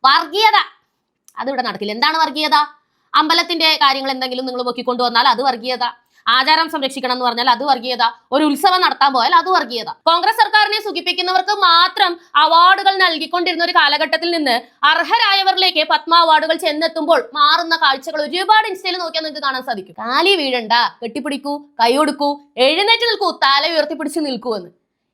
വർഗീയത അതിവിടെ നടക്കില്ല. എന്താണ് വർഗീയത? അമ്പലത്തിന്റെ കാര്യങ്ങൾ എന്തെങ്കിലും നിങ്ങൾ പൊക്കിക്കൊണ്ടുവന്നാൽ അത് വർഗീയത. ആചാരം സംരക്ഷിക്കണം എന്ന് പറഞ്ഞാൽ അത് വർഗീയത. ഒരു ഉത്സവം നടത്താൻ പോയാൽ അത് വർഗീയത. കോൺഗ്രസ് സർക്കാരിനെ സുഖിപ്പിക്കുന്നവർക്ക് മാത്രം അവാർഡുകൾ നൽകിക്കൊണ്ടിരുന്ന ഒരു കാലഘട്ടത്തിൽ നിന്ന് അർഹരായവരിലേക്ക് പത്മ അവാർഡുകൾ ചെന്നെത്തുമ്പോൾ മാറുന്ന കാഴ്ചകൾ ഒരുപാട് ഇൻസ്റ്റയിൽ നോക്കിയാൽ നിങ്ങൾക്ക് കാണാൻ സാധിക്കും. കാലി വീഴണ്ട, കെട്ടിപ്പിടിക്കൂ, കൈ കൊടുക്കൂ, എഴുന്നേറ്റ് നിൽക്കൂ, തല ഉയർത്തിപ്പിടിച്ച് നിൽക്കൂ എന്ന്.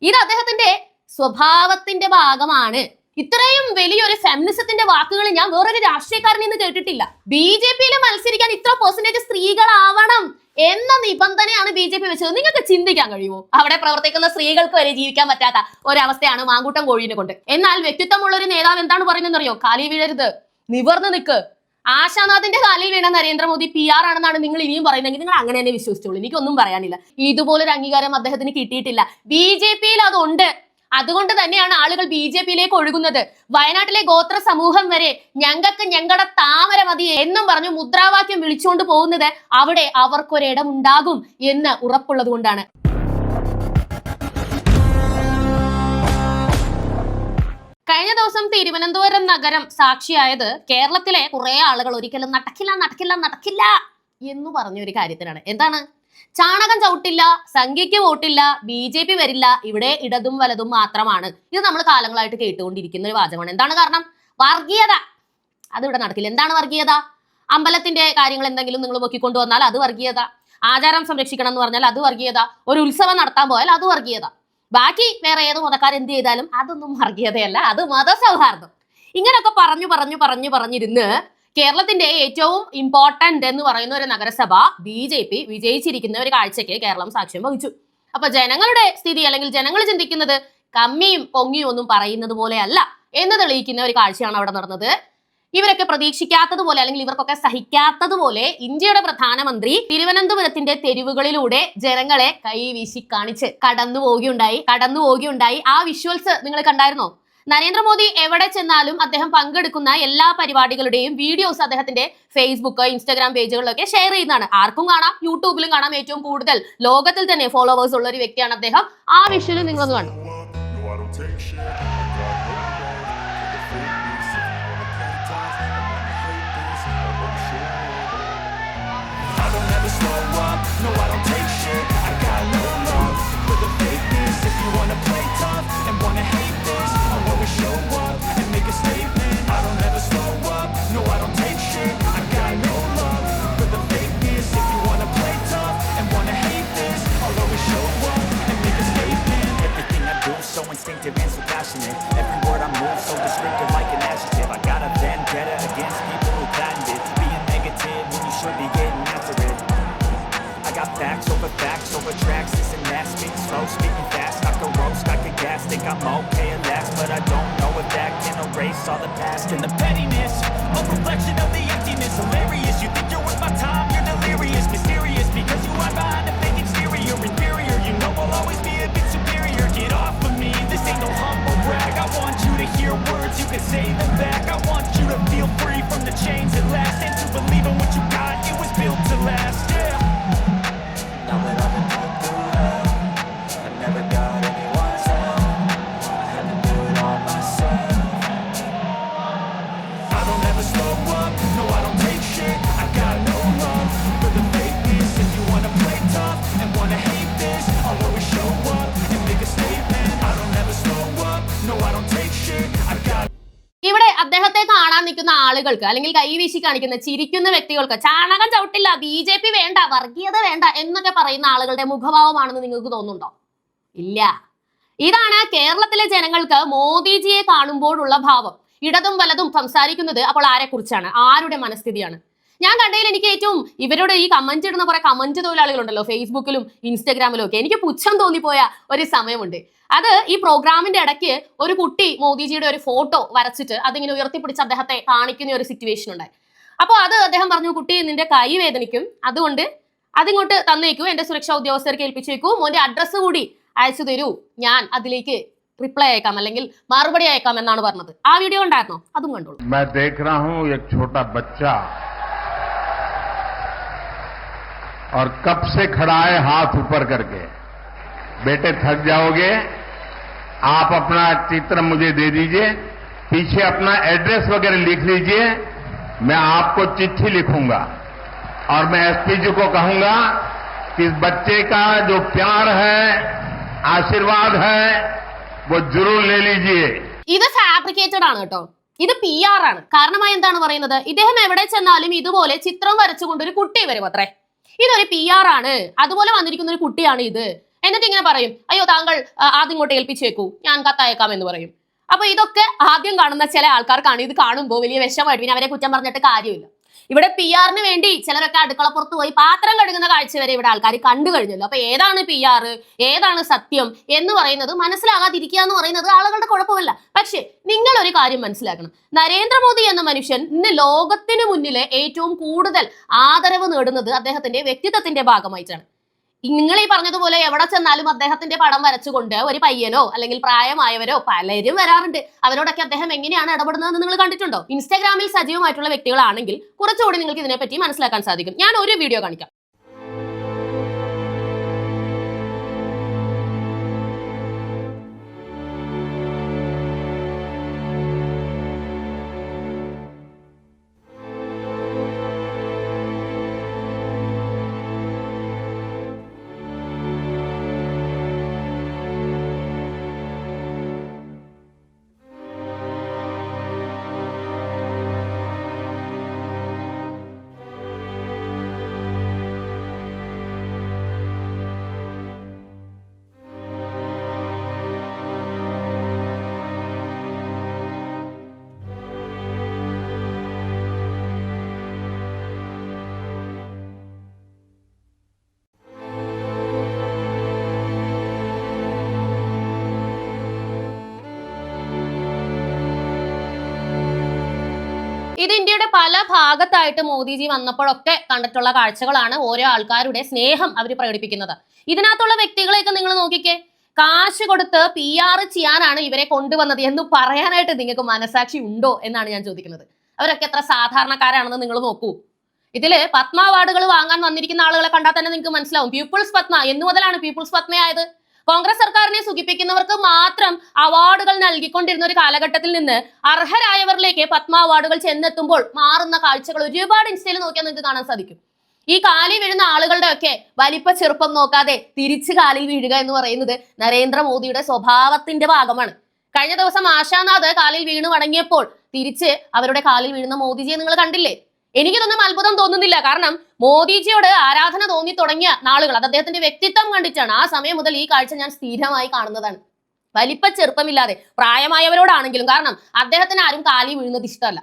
ഇത് അദ്ദേഹത്തിന്റെ സ്വഭാവത്തിന്റെ ഭാഗമാണ്. ഇത്രയും വലിയൊരു ഫെമിനിസത്തിന്റെ വാക്കുകൾ ഞാൻ വേറൊരു രാഷ്ട്രീയക്കാരനിൽ നിന്ന് കേട്ടിട്ടില്ല. BJP-യിൽ മത്സരിക്കാൻ ഇത്ര പെർസെന്റേജ് സ്ത്രീകളാവണം എന്ന നിബന്ധനയാണ് BJP വെച്ചത്. നിങ്ങൾക്ക് ചിന്തിക്കാൻ കഴിയുമോ? അവിടെ പ്രവർത്തിക്കുന്ന സ്ത്രീകൾക്ക് വരെ ജീവിക്കാൻ പറ്റാത്ത ഒരവസ്ഥയാണ് മാങ്കൂട്ടം കോഴീനെ കൊണ്ട്. എന്നാൽ വ്യക്തിത്വമുള്ള ഒരു നേതാവ് എന്താണ് പറയുന്നത് അറിയോ? കാലി വീഴരുത്, നിവർന്ന് നിൽക്ക്. ആശാനാഥിന്റെ കാലിൽ വീണ നരേന്ദ്രമോദി PR ആണെന്നാണ് നിങ്ങൾ ഇനിയും പറയുന്നതെങ്കിൽ നിങ്ങൾ അങ്ങനെ തന്നെ വിശ്വസിച്ചോളൂ. എനിക്കൊന്നും പറയാനില്ല. ഇതുപോലൊരു അംഗീകാരം അദ്ദേഹത്തിന് കിട്ടിയിട്ടില്ല. BJP-യിൽ അതുണ്ട്. അതുകൊണ്ട് തന്നെയാണ് ആളുകൾ BJP-യിലേക്ക് ഒഴുകുന്നത്. വയനാട്ടിലെ ഗോത്ര സമൂഹം വരെ ഞങ്ങൾക്ക് ഞങ്ങളുടെ താമര മതി എന്നും പറഞ്ഞു മുദ്രാവാക്യം വിളിച്ചുകൊണ്ട് പോകുന്നത് അവിടെ അവർക്കൊരിടം ഉണ്ടാകും എന്ന് ഉറപ്പുള്ളത് കൊണ്ടാണ്. കഴിഞ്ഞ ദിവസം തിരുവനന്തപുരം നഗരം സാക്ഷിയായത് കേരളത്തിലെ കുറെ ആളുകൾ ഒരിക്കലും നടക്കില്ല എന്ന് പറഞ്ഞ ഒരു കാര്യത്തിനാണ്. എന്താണ്? ചാണകം ചവിട്ടില്ല, സംഖ്യയ്ക്ക് വോട്ടില്ല, BJP വരില്ല, ഇവിടെ ഇടതും വലതും മാത്രമാണ്. ഇത് നമ്മൾ കാലങ്ങളായിട്ട് കേട്ടുകൊണ്ടിരിക്കുന്ന ഒരു വാചകമാണ്. എന്താണ് കാരണം? വർഗീയത അതിവിടെ നടക്കില്ല. എന്താണ് വർഗീയത? അമ്പലത്തിന്റെ കാര്യങ്ങൾ എന്തെങ്കിലും നിങ്ങൾ പൊക്കിക്കൊണ്ടുവന്നാൽ അത് വർഗീയത. ആചാരം സംരക്ഷിക്കണം എന്ന് പറഞ്ഞാൽ അത് വർഗീയത. ഒരു ഉത്സവം നടത്താൻ പോയാൽ അത് വർഗീയത. ബാക്കി വേറെ ഏത് മതക്കാർ എന്ത് ചെയ്താലും അതൊന്നും വർഗീയതയല്ല, അത് മതസൗഹാർദ്ദം. ഇങ്ങനെയൊക്കെ പറഞ്ഞിരുന്ന് കേരളത്തിന്റെ ഏറ്റവും ഇമ്പോർട്ടന്റ് എന്ന് പറയുന്ന ഒരു നഗരസഭ BJP വിജയിച്ചിരിക്കുന്ന ഒരു കാഴ്ചയ്ക്ക് കേരളം സാക്ഷ്യം വഹിച്ചു. അപ്പൊ ജനങ്ങളുടെ സ്ഥിതി അല്ലെങ്കിൽ ജനങ്ങൾ ചിന്തിക്കുന്നത് കമ്മിയും പൊങ്ങിയും ഒന്നും പറയുന്നത് പോലെയല്ല എന്ന് തെളിയിക്കുന്ന ഒരു കാഴ്ചയാണ് അവിടെ നടന്നത്. ഇവരൊക്കെ പ്രതീക്ഷിക്കാത്തതുപോലെ അല്ലെങ്കിൽ ഇവർക്കൊക്കെ സഹിക്കാത്തതുപോലെ ഇന്ത്യയുടെ പ്രധാനമന്ത്രി തിരുവനന്തപുരത്തിന്റെ തെരുവുകളിലൂടെ ജനങ്ങളെ കൈവീശി കാണിച്ച് കടന്നു പോവുകയുണ്ടായി. ആ വിഷ്വൽസ് നിങ്ങൾ കണ്ടായിരുന്നോ? നരേന്ദ്രമോദി എവിടെ ചെന്നാലും അദ്ദേഹം പങ്കെടുക്കുന്ന എല്ലാ പരിപാടികളുടെയും വീഡിയോസ് അദ്ദേഹത്തിന്റെ ഫേസ്ബുക്ക്, ഇൻസ്റ്റാഗ്രാം പേജുകളിലൊക്കെ ഷെയർ ചെയ്യുന്നതാണ്. ആർക്കും കാണാം, യൂട്യൂബിലും കാണാം. ഏറ്റവും കൂടുതൽ ലോകത്തിൽ തന്നെ ഫോളോവേഴ്സ് ഉള്ള ഒരു വ്യക്തിയാണ് അദ്ദേഹം. ആ വിഷ്വൽ നിങ്ങളൊന്ന് കാണും. Instinctive and so passionate. Every word I move so descriptive like an adjective. I got a vendetta against people who patent it. Being negative when you should be getting after it. I got facts over tracks. This and that, speaking slow, speaking fast. I can roast, I can gas, think I'm okay at last, but I don't know if that can erase all the past and the pettiness. A reflection of the emptiness, hilarious. You think you're worth my time, you're delirious, mysterious because you are behind a fake exterior, inferior. You know I'll always be a bit superior. Get off of me, this ain't no humble brag. I want you to hear words, you can say them back. I want you to feel free from the chains at last, and to believe in what you got, it was built to last, yeah. Now that I've been put through hell, I never got anyone's help. I had to do it all myself. I don't ever slow up, no I don't take shit. I got no love for the fakeness. If you wanna play tough and wanna hate this, I'll always show up and make a statement. I don't ever slow up, no I don't take shit. I got. ഇവിടെ അദ്ദേഹത്തെ കാണാൻ നിൽക്കുന്ന ആളുകൾക്ക് അല്ലെങ്കിൽ കൈവീശി കാണിക്കുന്ന ചിരിക്കുന്ന വ്യക്തികൾക്ക് ചാണകം ചവിട്ടില്ല, BJP വേണ്ട, വർഗീയത വേണ്ട എന്നൊക്കെ പറയുന്ന ആളുകളുടെ മുഖഭാവമാണെന്ന് നിങ്ങൾക്ക് തോന്നുന്നുണ്ടോ? ഇല്ല. ഇതാണ് കേരളത്തിലെ ജനങ്ങൾക്ക് മോദിജിയെ കാണുമ്പോഴുള്ള ഭാവം. ഇടതും വലതും സംസാരിക്കുന്നത് അപ്പോൾ ആരെക്കുറിച്ചാണ്? ആരുടെ മനസ്ഥിതിയാണ്? ഞാൻ കണ്ടതിൽ എനിക്ക് ഏറ്റവും ഇവരോട് ഈ കമന്റ് ഇടുന്ന കുറെ കമന്റ് തൊഴിലാളികളുണ്ടല്ലോ ഫേസ്ബുക്കിലും ഇൻസ്റ്റാഗ്രാമിലും ഒക്കെ, എനിക്ക് പുച്ഛം തോന്നിപ്പോയ ഒരു സമയമുണ്ട്. അത് ഈ പ്രോഗ്രാമിന്റെ ഇടയ്ക്ക് ഒരു കുട്ടി മോദിജിയുടെ ഒരു ഫോട്ടോ വരച്ചിട്ട് അതിങ്ങനെ ഉയർത്തിപ്പിടിച്ച് അദ്ദേഹത്തെ കാണിക്കുന്ന ഒരു സിറ്റുവേഷൻ ഉണ്ടായി. അപ്പോൾ അത് അദ്ദേഹം പറഞ്ഞു, കുട്ടി നിന്റെ കൈ വേദനിക്കും, അതുകൊണ്ട് അതിങ്ങോട്ട് തന്നേക്കൂ, എന്റെ സുരക്ഷാ ഉദ്യോഗസ്ഥർക്ക് ഏൽപ്പിച്ചേക്കൂ, മോന്റെ അഡ്രസ്സ് കൂടി അയച്ചു തരൂ, ഞാൻ അതിലേക്ക് റിപ്ലൈ അയക്കാം അല്ലെങ്കിൽ മറുപടി അയക്കാം എന്നാണ് പറഞ്ഞത്. ആ വീഡിയോ ഉണ്ടായിരുന്നോ? അതും കണ്ടോളൂ. मैं देख रहा हूं एक छोटा बच्चा और कब से खड़ा है हाथ ऊपर करके। बेटे थक जाओगे, आप अपना चित्र मुझे दे दीजिए, पीछे अपना एड्रेस वगैरह लिख लीजिए, मैं आपको चिट्ठी लिखूंगा और मैं एसपी जी को कहूंगा कि इस बच्चे का जो प्यार है, आशीर्वाद है, वो जरूर ले लीजिए. ഇത് ഫാബ്രിക്കേറ്റഡ് ആണ് കേട്ടോ. ഇത് PR ആണ്. കാരണമായി എന്താണ് പറയുന്നത്? ഇദ്ദേഹം എവിടെ ചെന്നാലും ഇതുപോലെ ചിത്രം വരച്ചുകൊണ്ട് ഒരു കുട്ടി വരും അത്രേ. ഇതൊരു PR ആണ്. അതുപോലെ വന്നിരിക്കുന്ന ഒരു കുട്ടിയാണ് ഇത്. എന്നിട്ട് ഇങ്ങനെ പറയും, അയ്യോ താങ്കൾ ആദ്യം ഇങ്ങോട്ട് ഏൽപ്പിച്ചേക്കൂ, ഞാൻ കത്തയക്കാം എന്ന് പറയും. അപ്പൊ ഇതൊക്കെ ആദ്യം കാണുന്ന ചില ആൾക്കാർക്കാണ് ഇത് കാണുമ്പോൾ വലിയ വിഷമമായിട്ട്, പിന്നെ അവരെ കുറ്റം പറഞ്ഞിട്ട് കാര്യമില്ല. ഇവിടെ PR-ന് വേണ്ടി ചിലരൊക്കെ അടുക്കളപ്പുറത്ത് പോയി പാത്രം കഴുകുന്ന കാഴ്ച വരെ ഇവിടെ ആൾക്കാർ കണ്ടു കഴിഞ്ഞല്ലോ. അപ്പൊ ഏതാണ് PR, ഏതാണ് സത്യം എന്ന് പറയുന്നത് മനസ്സിലാകാതിരിക്കുക എന്ന് പറയുന്നത് ആളുകളുടെ കുഴപ്പമല്ല. പക്ഷെ നിങ്ങൾ ഒരു കാര്യം മനസ്സിലാക്കണം, നരേന്ദ്രമോദി എന്ന മനുഷ്യൻ ഇന്ന് ലോകത്തിന് മുന്നിലെ ഏറ്റവും കൂടുതൽ ആദരവ് നേടുന്നത് അദ്ദേഹത്തിന്റെ വ്യക്തിത്വത്തിന്റെ ഭാഗമായിട്ടാണ്. നിങ്ങൾ ഈ പറഞ്ഞതുപോലെ എവിടെ ചെന്നാലും അദ്ദേഹത്തിന്റെ പടം വരച്ചുകൊണ്ട് ഒരു പയ്യനോ അല്ലെങ്കിൽ പ്രായമായവരോ പലരും വരാറുണ്ട്. അവരോടൊക്കെ അദ്ദേഹം എങ്ങനെയാണ് ഇടപെടുന്നതെന്ന് നിങ്ങൾ കണ്ടിട്ടുണ്ടോ? ഇൻസ്റ്റാഗ്രാമിൽ സജീവമായിട്ടുള്ള വ്യക്തികളാണെങ്കിൽ കുറച്ചുകൂടി നിങ്ങൾക്ക് ഇതിനെപ്പറ്റി മനസ്സിലാക്കാൻ സാധിക്കും. ഞാൻ ഒരു വീഡിയോ കാണിക്കാം. ഇത് ഇന്ത്യയുടെ പല ഭാഗത്തായിട്ട് മോദിജി വന്നപ്പോഴൊക്കെ കണ്ടിട്ടുള്ള കാഴ്ചകളാണ്. ഓരോ ആൾക്കാരുടെ സ്നേഹം അവർ പ്രകടിപ്പിക്കുന്നത്. ഇതിനകത്തുള്ള വ്യക്തികളെയൊക്കെ നിങ്ങൾ നോക്കിക്കേ, കാശ് കൊടുത്ത് PR ചെയ്യാനാണ് ഇവരെ കൊണ്ടുവന്നത് എന്ന് പറയാനായിട്ട് നിങ്ങൾക്ക് മനസാക്ഷി ഉണ്ടോ എന്നാണ് ഞാൻ ചോദിക്കുന്നത്. അവരൊക്കെ എത്ര സാധാരണക്കാരാണെന്ന് നിങ്ങൾ നോക്കൂ. ഇതില് പത്മ അവാർഡുകൾ വാങ്ങാൻ വന്നിരിക്കുന്ന ആളുകളെ കണ്ടാൽ തന്നെ നിങ്ങൾക്ക് മനസ്സിലാവും. പീപ്പിൾസ് പത്മ എന്നു മുതലാണ് പീപ്പിൾസ് പത്മയായത്? കോൺഗ്രസ് സർക്കാരിനെ സുഖിപ്പിക്കുന്നവർക്ക് മാത്രം അവാർഡുകൾ നൽകിക്കൊണ്ടിരുന്ന ഒരു കാലഘട്ടത്തിൽ നിന്ന് അർഹരായവരിലേക്ക് പത്മ അവാർഡുകൾ ചെന്നെത്തുമ്പോൾ മാറുന്ന കാഴ്ചകൾ ഒരുപാട് ഇൻസ്റ്റയിൽ നോക്കിയാൽ നിങ്ങൾക്ക് കാണാൻ സാധിക്കും. ഈ കാലിൽ വീഴുന്ന ആളുകളുടെ ഒക്കെ വലിപ്പ ചെറുപ്പം നോക്കാതെ തിരിച്ച് കാലിൽ വീഴുക എന്ന് പറയുന്നത് നരേന്ദ്രമോദിയുടെ സ്വഭാവത്തിന്റെ ഭാഗമാണ്. കഴിഞ്ഞ ദിവസം ആശാനാഥ് കാലിൽ വീണ് വണങ്ങിയപ്പോൾ തിരിച്ച് അവരുടെ കാലിൽ വീഴുന്ന മോദിജിയെ നിങ്ങൾ കണ്ടില്ലേ? എനിക്കിതൊന്നും അത്ഭുതം തോന്നുന്നില്ല. കാരണം മോദിജിയോട് ആരാധന തോന്നി തുടങ്ങിയ നാളുകൾ അത് അദ്ദേഹത്തിന്റെ വ്യക്തിത്വം കണ്ടിട്ടാണ്. ആ സമയം മുതൽ ഈ കാഴ്ച ഞാൻ സ്ഥിരമായി കാണുന്നതാണ്. വലിപ്പ ചെറുപ്പമില്ലാതെ പ്രായമായവരോടാണെങ്കിലും. കാരണം അദ്ദേഹത്തിന് ആരും കാലിൽ വീഴുന്നത് ഇഷ്ടമല്ല.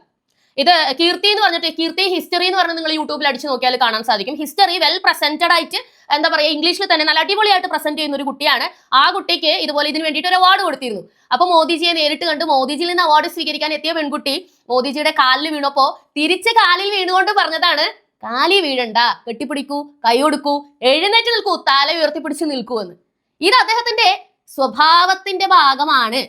ഇത് കീർത്തി എന്ന് പറഞ്ഞിട്ട്, കീർത്തി ഹിസ്റ്ററി എന്ന് പറഞ്ഞ് നിങ്ങൾ യൂട്യൂബിൽ അടിച്ചു നോക്കിയാൽ കാണാൻ സാധിക്കും. ഹിസ്റ്ററി വെൽ പ്രസന്റഡ് ആയിട്ട്, എന്താ പറയുക, ഇംഗ്ലീഷിൽ തന്നെ നല്ല അടിപൊളിയായിട്ട് പ്രസന്റ് ചെയ്യുന്ന ഒരു കുട്ടിയാണ്. ആ കുട്ടിക്ക് ഇതുപോലെ ഇതിന് വേണ്ടിയിട്ട് ഒരു അവാർഡ് കൊടുത്തിരുന്നു. അപ്പൊ മോദിജിയെ നേരിട്ട് കണ്ട് മോദിജിയിൽ നിന്ന് അവാർഡ് സ്വീകരിക്കാൻ എത്തിയ പെൺകുട്ടി മോദിജിയുടെ കാലിൽ വീണപ്പോ തിരിച്ച് കാലിൽ വീണുകൊണ്ട് പറഞ്ഞതാണ്, കാലിൽ വീഴണ്ട, കെട്ടിപ്പിടിക്കൂ, കൈ കൊടുക്കൂ, എഴുന്നേറ്റ് നിൽക്കൂ, തല ഉയർത്തിപ്പിടിച്ച് നിൽക്കൂ എന്ന്. ഇത് അദ്ദേഹത്തിന്റെ സ്വഭാവത്തിന്റെ ഭാഗമാണ്.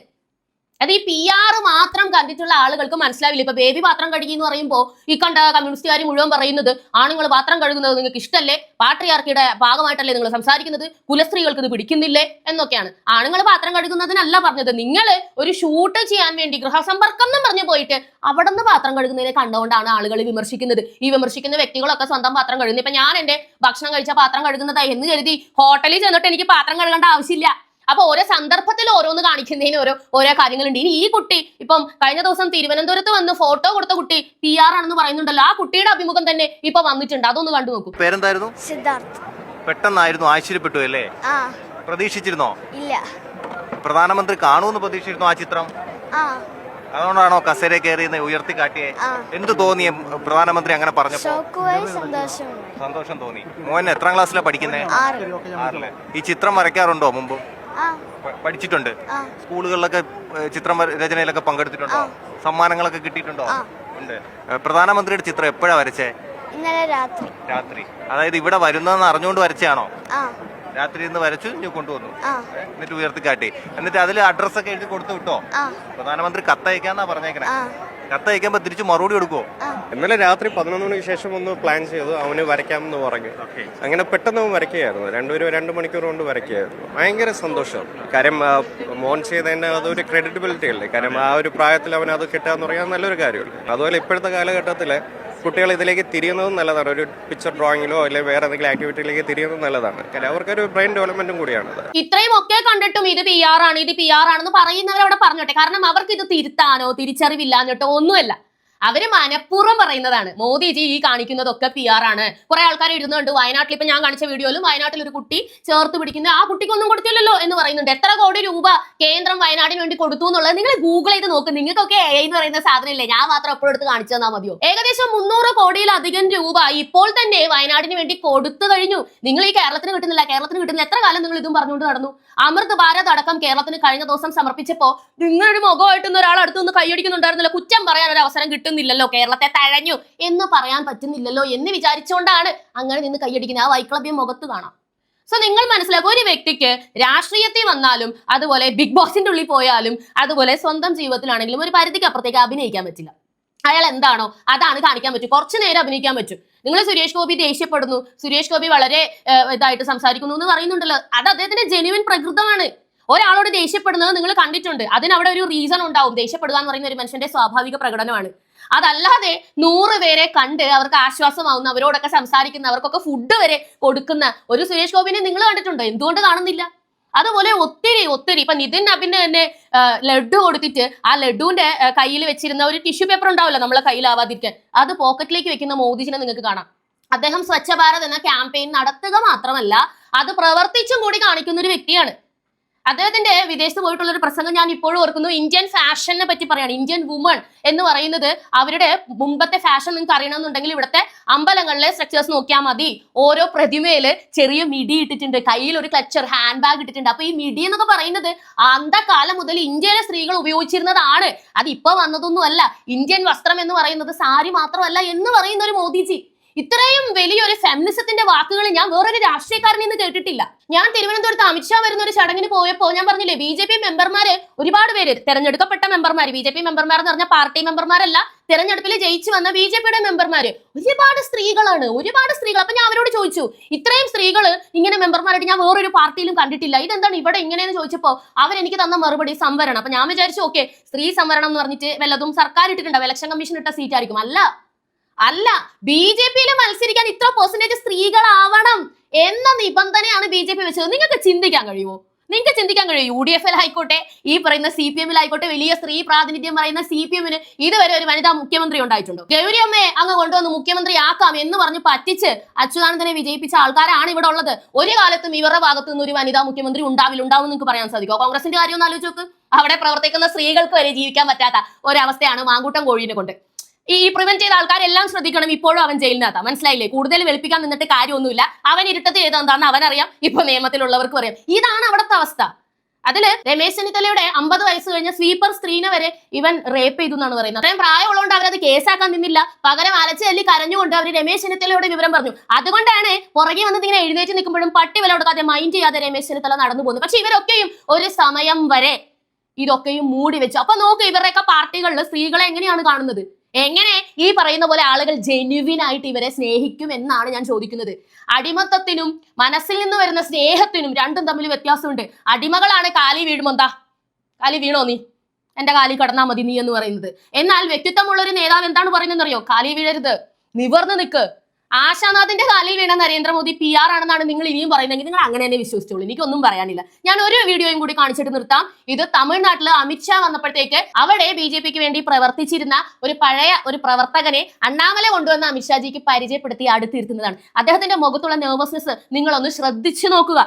അത് ഈ PR മാത്രം കണ്ടിട്ടുള്ള ആളുകൾക്ക് മനസ്സിലാവില്ല. ഇപ്പൊ ബേബി പാത്രം കഴുകി എന്ന് പറയുമ്പോൾ ഈ കണ്ട കമ്മ്യൂണിസ്റ്റുകാർ മുഴുവൻ പറയുന്നത്, ആണുങ്ങൾ പാത്രം കഴുകുന്നത് നിങ്ങൾക്ക് ഇഷ്ടമല്ലേ, പാട്രിയാർക്കിയുടെ ഭാഗമായിട്ടല്ലേ നിങ്ങൾ സംസാരിക്കുന്നത്, കുലസ്ത്രീകൾക്ക് ഇത് പിടിക്കുന്നില്ലേ എന്നൊക്കെയാണ്. ആണുങ്ങൾ പാത്രം കഴുകുന്നതിനല്ല പറഞ്ഞത്. നിങ്ങൾ ഒരു ഷൂട്ട് ചെയ്യാൻ വേണ്ടി ഗൃഹസമ്പർക്കം എന്ന് പറഞ്ഞു പോയിട്ട് അവിടെ നിന്ന് പാത്രം കഴുകുന്നതിനെ കണ്ടുകൊണ്ടാണ് ആളുകൾ വിമർശിക്കുന്നത്. ഈ വിമർശിക്കുന്ന വ്യക്തികളൊക്കെ സ്വന്തം പാത്രം കഴുകുന്നത്. ഇപ്പൊ ഞാൻ എന്റെ ഭക്ഷണം കഴിച്ച പാത്രം കഴുകുന്നതായി എന്ന് കരുതി ഹോട്ടലിൽ ചെന്നിട്ട് എനിക്ക് പാത്രം കഴുകേണ്ട ആവശ്യമില്ല. അപ്പൊ ഓരോ സന്ദർഭത്തിൽ ഓരോന്ന് കാണിക്കുന്നതിന് ഓരോ കാര്യങ്ങളുണ്ട്. ഇനി ഈ കുട്ടി ഇപ്പം കഴിഞ്ഞ ദിവസം തിരുവനന്തപുരത്ത് വന്ന് ഫോട്ടോ കൊടുത്ത കുട്ടി PR ആണെന്ന് പറയുന്നുണ്ടല്ലോ. ആ കുട്ടിയുടെ അഭിമുഖം തന്നെ ഇപ്പൊ വന്നിട്ടുണ്ട്. അതൊന്ന് കണ്ടു നോക്കൂ. പേരെന്തായിരുന്നു? സിദ്ധാർത്ഥ്. പെട്ടെന്നായിരുന്നു ആശ്ചര്യപ്പെട്ടു അല്ലേ? പ്രതീക്ഷിച്ചിരുന്നോ? ഇല്ല. പ്രധാനമന്ത്രി കാണുമെന്ന് പ്രതീക്ഷിച്ചിരുന്നോ ആ ചിത്രം? അതുകൊണ്ടാണോ കസേര കയറി ഉയർത്തി കാട്ടിയേ? എന്ത് തോന്നിയ പ്രധാനമന്ത്രി അങ്ങനെ പറഞ്ഞപ്പോ? സന്തോഷം തോന്നി. മോൻ എത്രാം ക്ലാസ്സിലാണ് പഠിക്കുന്നേ? 6. ഈ ചിത്രം വരയ്ക്കാറുണ്ടോ മുമ്പ്? പഠിച്ചിട്ടുണ്ട്. സ്കൂളുകളിലൊക്കെ ചിത്രം രചനയിലൊക്കെ പങ്കെടുത്തിട്ടുണ്ടോ? സമ്മാനങ്ങളൊക്കെ കിട്ടിയിട്ടുണ്ടോ? ഉണ്ട്. പ്രധാനമന്ത്രിയുടെ ചിത്രം എപ്പോഴാ വരച്ചേ? ഇന്നലെ രാത്രി. അതായത് ഇവിടെ വരുന്നതെന്ന് അറിഞ്ഞുകൊണ്ട് വരച്ചാണോ? രാത്രി ഇന്ന് വരച്ചു കൊണ്ടുവന്നു, എന്നിട്ട് ഉയർത്തിക്കാട്ടി. എന്നിട്ട് അതിൽ അഡ്രസ്സൊക്കെ എഴുതി കൊടുത്തു വിട്ടോ? പ്രധാനമന്ത്രി കത്തയക്കാന്നാ പറഞ്ഞേക്കണേ. കത്തയക്കുമ്പോ തിരിച്ചു മറുപടി കൊടുക്കുവോ? ഇന്നലെ രാത്രി 11 മണിക്ക് ശേഷം ഒന്ന് പ്ലാൻ ചെയ്തു, അവന് വരയ്ക്കാമെന്ന് പറഞ്ഞു. അങ്ങനെ പെട്ടെന്ന് അവൻ വരയ്ക്കുകയായിരുന്നു. 2 മണിക്കൂർ കൊണ്ട് വരയ്ക്കുകയായിരുന്നു. ഭയങ്കര സന്തോഷം. കാര്യം മോൻ ചെയ്തതിൻ്റെ അതൊരു ക്രെഡിറ്റബിലിറ്റി അല്ലേ. കാര്യം ആ ഒരു പ്രായത്തിൽ അവൻ അത് കിട്ടുകയെന്ന് പറയാൻ നല്ലൊരു കാര്യമല്ലേ. അതുപോലെ ഇപ്പോഴത്തെ കാലഘട്ടത്തിൽ കുട്ടികൾ ഇതിലേക്ക് തിരിയുന്നതും നല്ലതാണ്. ഒരു പിക്ചർ ഡ്രോയിങ്ങിലോ അല്ലെങ്കിൽ വേറെ എന്തെങ്കിലും ആക്ടിവിറ്റിയിലേക്ക് തിരിയുന്നത് നല്ലതാണ്. കാര്യം അവർക്കൊരു ബ്രെയിൻ ഡെവലപ്മെന്റും കൂടിയാണത്. ഇത്രയും ഒക്കെ കണ്ടിട്ടും ഇത് PR ആണെന്ന് പറയുന്നവരവിടെ പറഞ്ഞോട്ടെ. കാരണം അവർക്ക് ഇത് തിരുത്താനോ തിരിച്ചറിവില്ലാഞ്ഞിട്ടോ ഒന്നുമല്ല. അവര് മനഃപൂർവ്വം പറയുന്നതാണ്. മോദിജി ഈ കാണിക്കുന്നതൊക്കെ PR ആണ്. കുറെ ആൾക്കാർ ഇടുന്നുണ്ട്. വയനാട്ടിൽ ഇപ്പൊ ഞാൻ കാണിച്ച വീഡിയോയിലും വയനാട്ടിൽ ഒരു കുട്ടി ചേർത്ത് പിടിക്കുന്ന ആ കുട്ടിക്കൊന്നും കൊടുത്തില്ലല്ലോ എന്ന് പറയുന്നുണ്ട്. എത്ര കോടി രൂപ കേന്ദ്രം വയനാടിന് വേണ്ടി കൊടുത്തു എന്നുള്ളത് നിങ്ങൾ ഗൂഗിൾ ചെയ്ത് നോക്ക്. നിങ്ങൾക്കൊക്കെ AI എന്ന് പറയുന്ന സാധനം ഇല്ലേ, ഞാൻ മാത്രം എപ്പോഴും എടുത്ത് കാണിച്ചു തന്നാൽ മതിയോ? ഏകദേശം 300 കോടിയിലധികം രൂപ ഇപ്പോൾ തന്നെ വയനാടിന് വേണ്ടി കൊടുത്തു കഴിഞ്ഞു. നിങ്ങൾ ഈ കേരളത്തിന് കിട്ടുന്നില്ല. എത്ര കാലം നിങ്ങൾ ഇതും പറഞ്ഞുകൊണ്ട് നടന്നു? അമൃത് ഭാരത് അടക്കം കേരളത്തിന് കഴിഞ്ഞ ദിവസം സമർപ്പിച്ചപ്പോ നിങ്ങളൊരു മുഖമായിട്ടൊന്നും ഒരാൾ അടുത്തുനിന്ന് കൈയടിക്കുന്നുണ്ടായിരുന്നില്ല. കുറ്റം പറയാൻ ഒരു അവസരം കിട്ടുന്നില്ലല്ലോ, കേരളത്തെ തഴഞ്ഞു എന്ന് പറയാൻ പറ്റുന്നില്ലല്ലോ എന്ന് വിചാരിച്ചുകൊണ്ടാണ് അങ്ങനെ നിന്ന് കൈയടിക്കുന്നത്. ആ വൈക്ലഭ്യം മുഖത്ത് കാണാം. സോ നിങ്ങൾ മനസ്സിലാക്കുക, ഒരു വ്യക്തിക്ക് രാഷ്ട്രീയത്തിൽ വന്നാലും അതുപോലെ ബിഗ് ബോസിന്റെ ഉള്ളിൽ പോയാലും അതുപോലെ സ്വന്തം ജീവിതത്തിലാണെങ്കിലും ഒരു പരിധിക്ക് അപ്പുറത്തേക്ക് അഭിനയിക്കാൻ പറ്റില്ല. അയാൾ എന്താണോ അതാണ് കാണിക്കാൻ പറ്റും. കുറച്ചു നേരം അഭിനയിക്കാൻ പറ്റും. നിങ്ങൾ സുരേഷ് ഗോപി ദേഷ്യപ്പെടുന്നു, സുരേഷ് ഗോപി വളരെ ഇതായിട്ട് സംസാരിക്കുന്നു എന്ന് പറയുന്നുണ്ടല്ലോ, അത് അദ്ദേഹത്തിന്റെ ജെന്യുവൻ പ്രകൃതമാണ്. ഒരാളോട് ദേഷ്യപ്പെടുന്നത് നിങ്ങൾ കണ്ടിട്ടുണ്ട്, അതിനവിടെ ഒരു റീസൺ ഉണ്ടാവും. ദേഷ്യപ്പെടുക എന്ന് പറയുന്ന ഒരു മനുഷ്യന്റെ സ്വാഭാവിക പ്രകടനമാണ്. അതല്ലാതെ 100 പേരെ കണ്ട് അവർക്ക് ആശ്വാസമാവുന്ന, അവരോടൊക്കെ സംസാരിക്കുന്ന, അവർക്കൊക്കെ ഫുഡ് വരെ കൊടുക്കുന്ന ഒരു സുരേഷ് ഗോപിനെ നിങ്ങൾ കണ്ടിട്ടുണ്ടോ? എന്തുകൊണ്ട് കാണുന്നില്ല? അതുപോലെ ഒത്തിരി ഇപ്പൊ നിതിൻ നബിന് തന്നെ ലഡു കൊടുത്തിട്ട് ആ ലഡുവിന്റെ കയ്യിൽ വെച്ചിരുന്ന ഒരു ടിഷ്യൂ പേപ്പർ ഉണ്ടാവില്ല നമ്മളെ കയ്യിലാവാതിരിക്കാൻ, അത് പോക്കറ്റിലേക്ക് വെക്കുന്ന മോദിജിനെ നിങ്ങൾക്ക് കാണാം. അദ്ദേഹം സ്വച്ഛ ഭാരത് എന്ന ക്യാമ്പയിൻ നടത്തുക മാത്രമല്ല അത് പ്രവർത്തിച്ചും കൂടി കാണിക്കുന്ന ഒരു വ്യക്തിയാണ്. അദ്ദേഹത്തിന്റെ വിദേശത്ത് പോയിട്ടുള്ള ഒരു പ്രസംഗം ഞാൻ ഇപ്പോഴും ഓർക്കുന്നു. ഇന്ത്യൻ ഫാഷനെ പറ്റി പറയാണ്. ഇന്ത്യൻ വുമൺ എന്ന് പറയുന്നത് അവരുടെ മുമ്പത്തെ ഫാഷൻ നിങ്ങൾക്ക് അറിയണമെന്നുണ്ടെങ്കിൽ ഇവിടുത്തെ അമ്പലങ്ങളിലെ സ്ട്രക്ചേഴ്സ് നോക്കിയാൽ മതി. ഓരോ പ്രതിമയില് ചെറിയ മിടി ഇട്ടിട്ടുണ്ട്, കയ്യിൽ ഒരു ക്ലച്ചർ, ഹാൻഡ് ബാഗ് ഇട്ടിട്ടുണ്ട്. അപ്പൊ ഈ മിടി എന്നൊക്കെ പറയുന്നത് അന്തകാലം മുതൽ ഇന്ത്യയിലെ സ്ത്രീകൾ ഉപയോഗിച്ചിരുന്നതാണ്. അത് ഇപ്പൊ വന്നതൊന്നും അല്ല. ഇന്ത്യൻ വസ്ത്രം എന്ന് പറയുന്നത് സാരി മാത്രമല്ല എന്ന് പറയുന്ന ഒരു മോദിജി. ഇത്രയും വലിയൊരു ഫെമിനിസത്തിന്റെ വാക്കുകൾ ഞാൻ വേറൊരു രാഷ്ട്രീയക്കാരനിൽ നിന്ന് കേട്ടിട്ടില്ല. ഞാൻ തിരുവനന്തപുരത്ത് അമിത്ഷാ വരുന്ന ഒരു ചടങ്ങിന് പോയപ്പോൾ ഞാൻ പറഞ്ഞില്ലേ, BJP മെമ്പർമാര് ഒരുപാട് പേര്, തെരഞ്ഞെടുക്കപ്പെട്ട മെമ്പർമാര്, BJP മെമ്പർമാർ എന്ന് പറഞ്ഞാൽ പാർട്ടി മെമ്പർമാരല്ല, തെരഞ്ഞെടുപ്പിൽ ജയിച്ചു വന്ന BJPയുടെ മെമ്പർമാര് ഒരുപാട് സ്ത്രീകളാണ്. അപ്പൊ ഞാൻ അവരോട് ചോദിച്ചു, ഇത്രയും സ്ത്രീകൾ ഇങ്ങനെ മെമ്പർമാരായിട്ട് ഞാൻ വേറൊരു പാർട്ടിയിലും കണ്ടിട്ടില്ല, ഇതെന്താണ് ഇവിടെ ഇങ്ങനെയെന്ന് ചോദിച്ചപ്പോൾ അവരെനിക്ക് തന്ന മറുപടി സംവരണം. അപ്പൊ ഞാൻ വിചാരിച്ചു ഓക്കെ, സ്ത്രീ സംവരണം എന്ന് പറഞ്ഞിട്ട് വല്ലതും സർക്കാർ ഇട്ടിട്ടുണ്ടാവും, ഇലക്ഷൻ കമ്മീഷൻ ഇട്ട സീറ്റ് ആയിരിക്കും. അല്ല, BJPയിൽ മത്സരിക്കാൻ ഇത്ര പെർസെന്റേജ് സ്ത്രീകളാവണം എന്ന നിബന്ധനയാണ് BJP വെച്ചത്. നിങ്ങൾക്ക് ചിന്തിക്കാൻ കഴിയുമോ? UDF ആയിക്കോട്ടെ, ഈ പറയുന്ന CPM ആയിക്കോട്ടെ, വലിയ സ്ത്രീ പ്രാതിനിധ്യം പറയുന്ന CPM ഇതുവരെ ഒരു വനിതാ മുഖ്യമന്ത്രി ഉണ്ടായിട്ടുണ്ടോ? ഗൗരി അമ്മയെ അങ്ങ് കൊണ്ടുവന്ന് മുഖ്യമന്ത്രി ആക്കാം എന്ന് പറഞ്ഞ് പറ്റിച്ച് അച്യുതാനന്ദനെ വിജയിപ്പിച്ച ആൾക്കാരാണ് ഇവിടെ ഉള്ളത്. ഒരു കാലത്തും ഇവരുടെ ഭാഗത്തു നിന്ന് ഒരു വനിതാ മുഖ്യമന്ത്രി ഉണ്ടാവും നിങ്ങൾക്ക് പറയാൻ സാധിക്കുമോ? കോൺഗ്രസിന്റെ കാര്യം ഒന്ന് ആലോചിച്ച് നോക്ക്. അവിടെ പ്രവർത്തിക്കുന്ന സ്ത്രീകൾക്ക് വരെ ജീവിക്കാൻ പറ്റാത്ത ഒരവസ്ഥയാണ് മാങ്കൂട്ടം കോഴീനെ കൊണ്ട്. ഈ പ്രിവെന്റ് ചെയ്ത ആൾക്കാരെല്ലാം ശ്രദ്ധിക്കണം. ഇപ്പോഴും അവൻ ജയിലിനകത്താ, മനസ്സിലായില്ലേ? കൂടുതൽ വെളുപ്പിക്കാൻ നിന്നിട്ട് കാര്യമൊന്നുമില്ല. അവൻ ഇരുട്ടത്ത് ചെയ്തെന്താന്ന് അവനറിയാം, ഇപ്പൊ നിയമത്തിലുള്ളവർക്കും അറിയാം. ഇതാണ് അവിടുത്തെ അവസ്ഥ. അതില് രമേശ് ചെന്നിത്തലയുടെ 50 വയസ്സ് കഴിഞ്ഞ സ്വീപ്പർ സ്ത്രീനെ വരെ ഇവൻ റേപ്പ് ചെയ്തു എന്നാണ് പറയുന്നത്. അത്രയും പ്രായമുള്ളതുകൊണ്ട് അവരത് കേസാക്കാൻ നിന്നില്ല. പകരം അലച്ചല്ലി കരഞ്ഞുകൊണ്ട് അവർ രമേശ് ചെന്നിത്തലയോട് വിവരം പറഞ്ഞു. അതുകൊണ്ടാണ് പുറകെ വന്നിട്ട് ഇങ്ങനെ എഴുന്നേറ്റ് നിൽക്കുമ്പോഴും പട്ടി വില കൊടുക്കാതെ മൈൻഡ് ചെയ്യാതെ രമേശ് ചെന്നിത്തല നടന്നു പോകുന്നത്. പക്ഷെ ഇവരൊക്കെയും ഒരു സമയം വരെ ഇതൊക്കെയും മൂടി വെച്ചു. അപ്പൊ നോക്ക്, ഇവരുടെയൊക്കെ പാർട്ടികളിൽ സ്ത്രീകളെ എങ്ങനെയാണ് കാണുന്നത്? എങ്ങനെ ഈ പറയുന്ന പോലെ ആളുകൾ ജെന്യുവിൻ ആയിട്ട് ഇവരെ സ്നേഹിക്കും എന്നാണ് ഞാൻ ചോദിക്കുന്നത്. അടിമത്തത്തിനും മനസ്സിൽ നിന്ന് വരുന്ന സ്നേഹത്തിനും രണ്ടും തമ്മിൽ വ്യത്യാസമുണ്ട്. അടിമകളാണ് കാലി വീഴുമ്പോ എന്താ, കാലി വീണോ നീ, എന്റെ കാലി കടന്നാ മതി നീ എന്ന് പറയുന്നത്. എന്നാൽ വ്യക്തിത്വമുള്ള ഒരു നേതാവ് എന്താണ് പറയുന്നത് അറിയോ? കാലി വീഴരുത്, നിവർന്ന് നിൽക്ക്. ആശാനാഥിന്റെ കാലിൽ വീണ നരേന്ദ്രമോദി PR ആണെന്നാണ് നിങ്ങൾ ഇനിയും പറയുന്നതെങ്കിൽ നിങ്ങൾ അങ്ങനെ തന്നെ വിശ്വസിച്ചോളൂ. എനിക്കൊന്നും പറയാനില്ല. ഞാൻ ഒരു വീഡിയോയും കൂടി കാണിച്ചിട്ട് നിർത്താം. ഇത് തമിഴ്നാട്ടിൽ അമിത്ഷാ വന്നപ്പോഴത്തേക്ക് അവിടെ BJPക്ക് വേണ്ടി പ്രവർത്തിച്ചിരുന്ന ഒരു പഴയ ഒരു പ്രവർത്തകനെ അണ്ണാമല കൊണ്ടുവന്ന അമിത്ഷാജിക്ക് പരിചയപ്പെടുത്തി അടുത്തിരുത്തുന്നതാണ്. അദ്ദേഹത്തിന്റെ മുഖത്തുള്ള നെർവസ്നെസ് നിങ്ങളൊന്ന് ശ്രദ്ധിച്ചു നോക്കുക.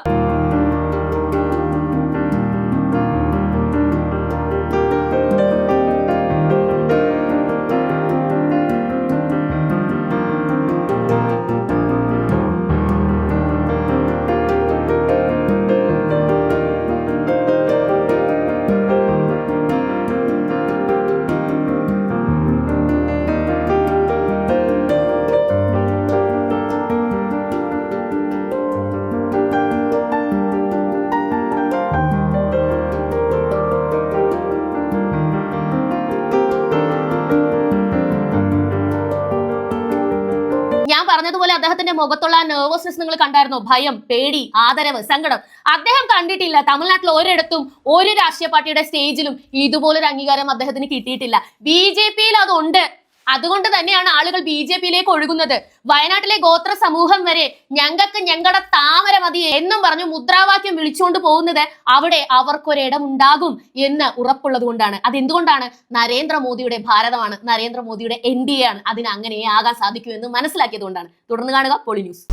ഞാൻ പറഞ്ഞതുപോലെ അദ്ദേഹത്തിന്റെ മുഖത്തുള്ള നെർവസ്നെസ് നിങ്ങൾ കണ്ടായിരുന്നോ? ഭയം, പേടി, ആദരവ്, സങ്കടം. അദ്ദേഹം കണ്ടിട്ടില്ല തമിഴ്നാട്ടിൽ ഒരിടത്തും ഒരു രാഷ്ട്രീയ പാർട്ടിയുടെ സ്റ്റേജിലും ഇതുപോലൊരു അംഗീകാരം അദ്ദേഹത്തിന് കിട്ടിയിട്ടില്ല. BJP-യിൽ അതുണ്ട്. അതുകൊണ്ട് തന്നെയാണ് ആളുകൾ BJP-യിലേക്ക് ഒഴുകുന്നത്. വയനാട്ടിലെ ഗോത്ര സമൂഹം വരെ ഞങ്ങൾക്ക് ഞങ്ങളുടെ താമര മതി എന്നും പറഞ്ഞു മുദ്രാവാക്യം വിളിച്ചുകൊണ്ട് പോകുന്നത് അവിടെ അവർക്കൊരിടം ഉണ്ടാകും എന്ന് ഉറപ്പുള്ളത് കൊണ്ടാണ്. അതെന്തുകൊണ്ടാണ്? നരേന്ദ്രമോദിയുടെ ഭാരതമാണ്, നരേന്ദ്രമോദിയുടെ NDA ആണ്. അതിന് അങ്ങനെ ആകാൻ സാധിക്കൂ എന്ന് മനസ്സിലാക്കിയത് കൊണ്ടാണ്. തുടർന്ന് കാണുക പോളി ന്യൂസ്.